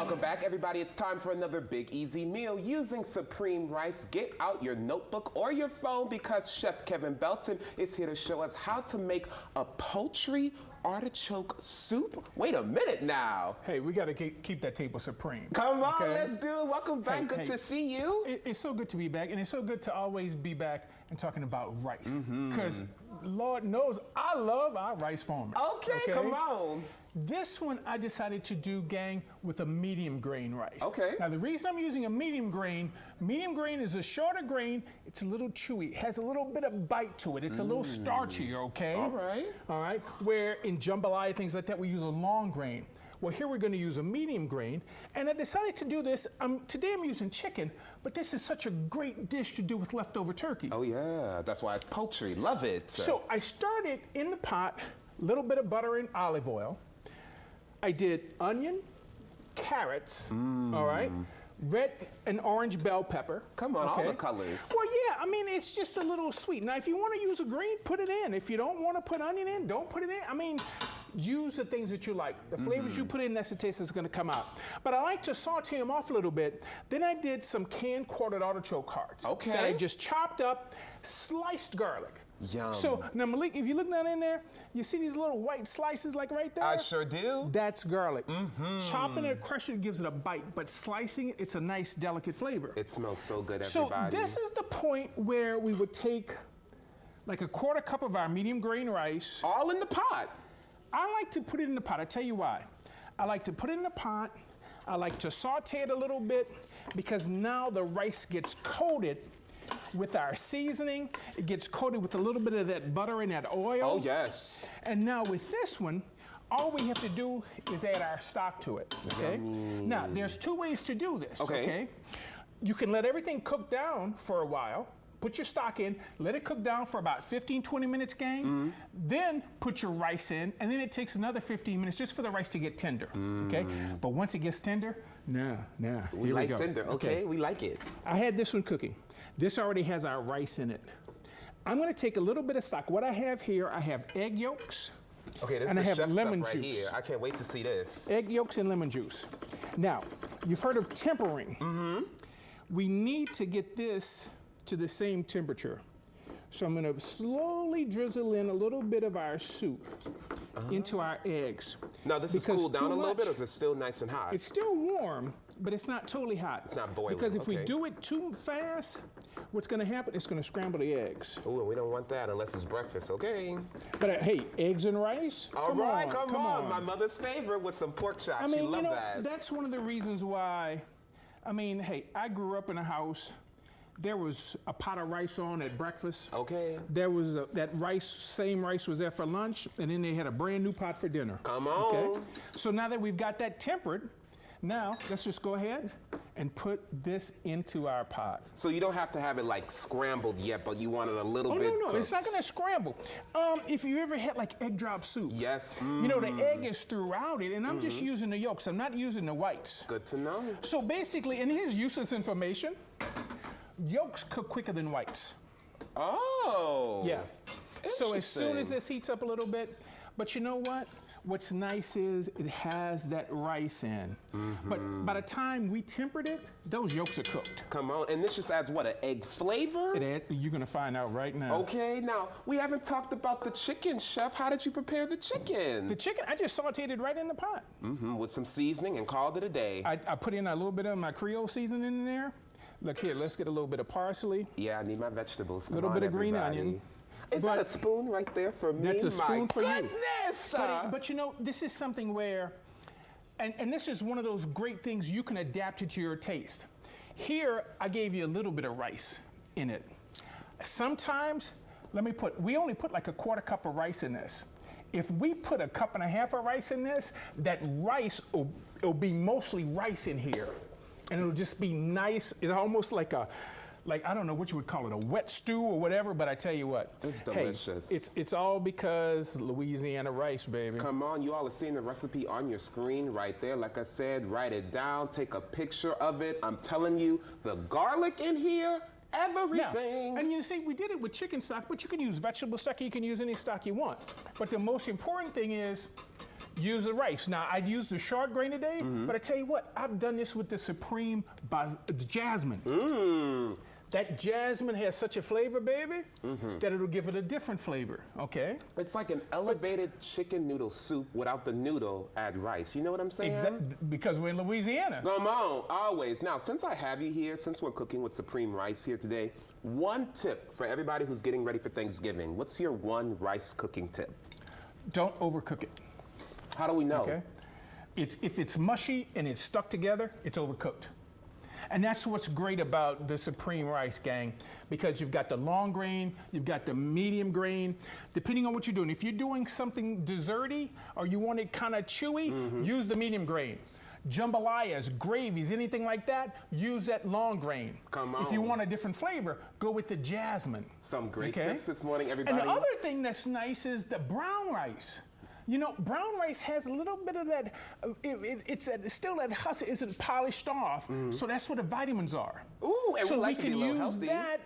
Welcome back, everybody. It's time for another Big Easy meal using Supreme Rice. Get out your notebook or your phone because Chef Kevin Belton is here to show us how to make a poultry artichoke soup. Wait a minute now. Hey, we got to keep that table supreme. Come on, okay? let's do it. Welcome back. Good to see you. It's so good to be back, and it's so good to always be back and talking about rice. Because Lord knows I love our rice farmers. Okay, come on. This one I decided to do, gang, with a medium grain rice. Okay. Now the reason I'm using a medium grain is a shorter grain, it's a little chewy, it has a little bit of bite to it, it's a little starchy, okay? All right. All right, where in jambalaya, things like that, we use a long grain. Well, here we're gonna use a medium grain, and I decided to do this, today I'm using chicken, but this is such a great dish to do with leftover turkey. Oh yeah, that's why it's poultry, love it. So I started in the pot, a little bit of butter and olive oil. I did onion, carrots, all right, red and orange bell pepper. Come on, all the colors. Well, yeah, I mean, it's just a little sweet. Now, if you want to use a green, put it in. If you don't want to put onion in, don't put it in. I mean, use the things that you like. The flavors you put in, that's the taste that's going to come out. But I like to saute them off a little bit. Then I did some canned quartered artichoke hearts. Okay. That I just chopped up, sliced garlic. Yum. So now, Malik, if you look down in there, you see these little white slices like right there? I sure do. That's garlic. Chopping it, crushing it gives it a bite, but slicing it, it's a nice, delicate flavor. It smells so good, So everybody. this is the point where we would take like a quarter cup of our medium grain rice. All in the pot. I like to put it in the pot. I tell you why. I like to put it in the pot. I like to saute it a little bit because now the rice gets coated with our seasoning. It gets coated with a little bit of that butter and that oil. Oh, yes. And now with this one, all we have to do is add our stock to it, okay? Now, there's two ways to do this, okay? You can let everything cook down for a while, put your stock in, let it cook down for about 15, 20 minutes, gang. Then put your rice in, and then it takes another 15 minutes just for the rice to get tender, okay? But once it gets tender, We like tender, okay? We like it. I had this one cooking. This already has our rice in it. I'm gonna take a little bit of stock. What I have here, I have egg yolks. Okay, this and I is have chef lemon stuff right juice. here. I can't wait to see this. Egg yolks and lemon juice. Now, you've heard of tempering. We need to get this to the same temperature. So I'm gonna slowly drizzle in a little bit of our soup into our eggs. Now this is Because cooled down too a little bit, or much- is it still nice and hot? It's still warm, but it's not totally hot. It's not boiling, Because if we okay. do it too fast, what's gonna happen, it's gonna scramble the eggs. Ooh, and we don't want that unless it's breakfast, okay? But hey, eggs and rice? All right, come on. My mother's favorite with some pork chops. I mean, she loved you know, that. that's one of the reasons why, I mean, hey, I grew up in a house, there was a pot of rice on at breakfast. Okay. There was that rice, same rice was there for lunch, and then they had a brand new pot for dinner. Come on. Okay? So now that we've got that tempered, now let's just go ahead and put this into our pot. So you don't have to have it like scrambled yet, but you want it a little Oh, bit no, cooked. it's not gonna scramble. If you ever had like egg drop soup. Yes. You know, the egg is throughout it, and I'm just using the yolks. I'm not using the whites. Good to know. So basically, and here's useless information, yolks cook quicker than whites. Oh. Yeah. So as soon as Interesting. this heats up a little bit, but you know what? What's nice is it has that rice in. But by the time we tempered it, those yolks are cooked. Come on, and this just adds what, an egg flavor? You're gonna find out right now. Okay, now we haven't talked about the chicken, chef. How did you prepare the chicken? The chicken, I just sauteed it right in the pot. With some seasoning and called it a day. I put in a little bit of my Creole seasoning in there. Look here, let's get a little bit of parsley. Yeah, I need my vegetables. A little bit of green everybody. onion. Is that a spoon right there for me? That's a spoon My for you. goodness! But you know, this is something where, and this is one of those great things you can adapt it to your taste. Here, I gave you a little bit of rice in it. Sometimes, we only put like a quarter cup of rice in this. If we put a cup and a half of rice in this, that rice, it'll be mostly rice in here. And it'll just be nice. It's almost like I don't know what you would call it, a wet stew or whatever, but I tell you what. It's delicious. Hey, it's all because Louisiana rice, baby. Come on, you all are seeing the recipe on your screen right there. Like I said, write it down, take a picture of it. I'm telling you, the garlic in here, everything. Now, and you see, we did it with chicken stock, but you can use vegetable stock, you can use any stock you want. But the most important thing is, use the rice. Now, I'd use the short grain today, but I tell you what, I've done this with the Supreme Jasmine. That jasmine has such a flavor, baby, that it'll give it a different flavor, okay? It's like an elevated chicken noodle soup without the noodle, add rice. You know what I'm saying? Because we're in Louisiana. Come on, always. Now, since I have you here, since we're cooking with Supreme Rice here today, one tip for everybody who's getting ready for Thanksgiving. What's your one rice cooking tip? Don't overcook it, How do we know? okay? If it's mushy and it's stuck together, it's overcooked. And that's what's great about the Supreme Rice, gang, because you've got the long grain, you've got the medium grain, depending on what you're doing. If you're doing something desserty or you want it kind of chewy, use the medium grain. Jambalayas, gravies, anything like that, use that long grain. Come If you on. want a different flavor, go with the jasmine. Some great Okay. tips this morning, everybody. And the other thing that's nice is the brown rice. You know, brown rice has a little bit of that, it's still that husk isn't polished off, so that's what the vitamins are. Ooh, and so we like to be a can little use healthy. that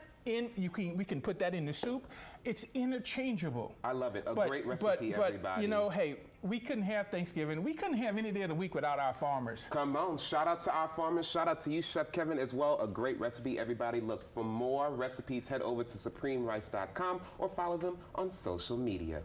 we can put that in the soup. It's interchangeable. I love it. A great recipe, but, everybody. you know, hey, we couldn't have Thanksgiving. We couldn't have any day of the week without our farmers. Come on, shout out to our farmers. Shout out to you, Chef Kevin, as well. A great recipe, everybody. Look, for more recipes, head over to supremerice.com or follow them on social media.